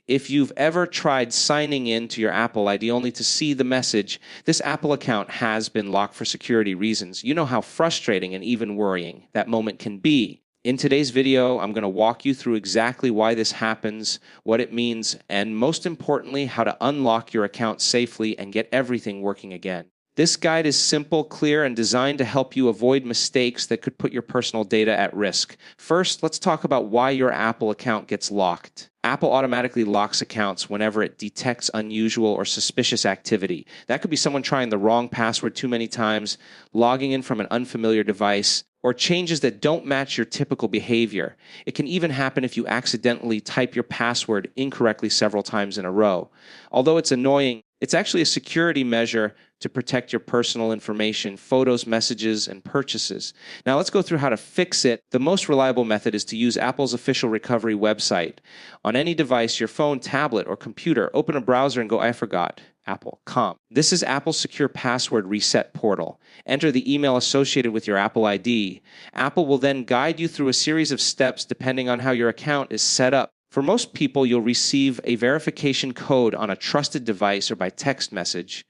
If you've ever tried signing in to your Apple ID only to see the message, "This Apple account has been locked for security reasons," you know how frustrating and even worrying that moment can be. In today's video, I'm going to walk you through exactly why this happens, what it means, and most importantly, how to unlock your account safely and get everything working again. This guide is simple, clear, and designed to help you avoid mistakes that could put your personal data at risk. First, let's talk about why your Apple account gets locked. Apple automatically locks accounts whenever it detects unusual or suspicious activity. That could be someone trying the wrong password too many times, logging in from an unfamiliar device, or changes that don't match your typical behavior. It can even happen if you accidentally type your password incorrectly several times in a row. Although it's annoying, it's actually a security measure to protect your personal information, photos, messages, and purchases. Now let's go through how to fix it. The most reliable method is to use Apple's official recovery website. On any device, your phone, tablet, or computer, open a browser and go "I forgot." Apple.com. This is Apple's secure password reset portal. Enter the email associated with your Apple ID. Apple will then guide you through a series of steps depending on how your account is set up. For most people, you'll receive a verification code on a trusted device or by text message.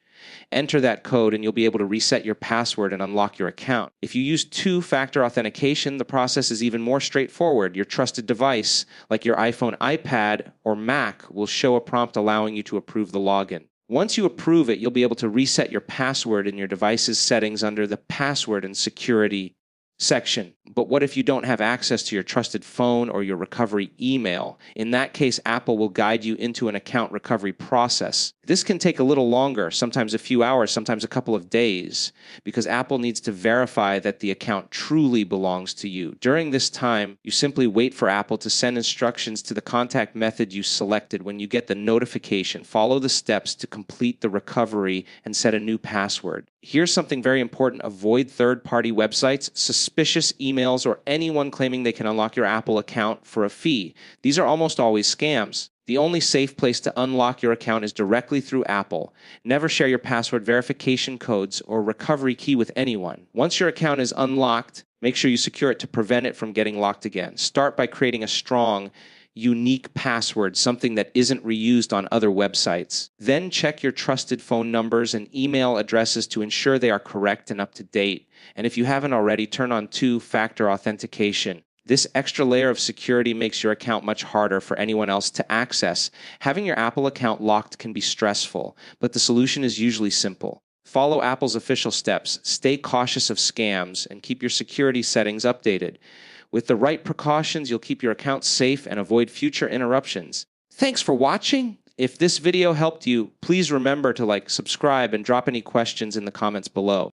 Enter that code and you'll be able to reset your password and unlock your account. If you use two-factor authentication, the process is even more straightforward. Your trusted device, like your iPhone, iPad, or Mac, will show a prompt allowing you to approve the login. Once you approve it, you'll be able to reset your password in your device's settings under the Password and Security section. But what if you don't have access to your trusted phone or your recovery email? In that case, Apple will guide you into an account recovery process. This can take a little longer, sometimes a few hours, sometimes a couple of days, because Apple needs to verify that the account truly belongs to you. During this time, you simply wait for Apple to send instructions to the contact method you selected. When you get the notification, follow the steps to complete the recovery and set a new password. Here's something very important. Avoid third-party websites, suspicious emails, or anyone claiming they can unlock your Apple account for a fee. These are almost always scams. The only safe place to unlock your account is directly through Apple. Never share your password, verification codes, or recovery key with anyone. Once your account is unlocked, make sure you secure it to prevent it from getting locked again. Start by creating a strong, unique password, something that isn't reused on other websites. Then check your trusted phone numbers and email addresses to ensure they are correct and up to date. And if you haven't already, turn on two-factor authentication. This extra layer of security makes your account much harder for anyone else to access. Having your Apple account locked can be stressful, but the solution is usually simple. Follow Apple's official steps, stay cautious of scams, and keep your security settings updated. With the right precautions, you'll keep your account safe and avoid future interruptions. Thanks for watching. If this video helped you, please remember to subscribe, and drop any questions in the comments below.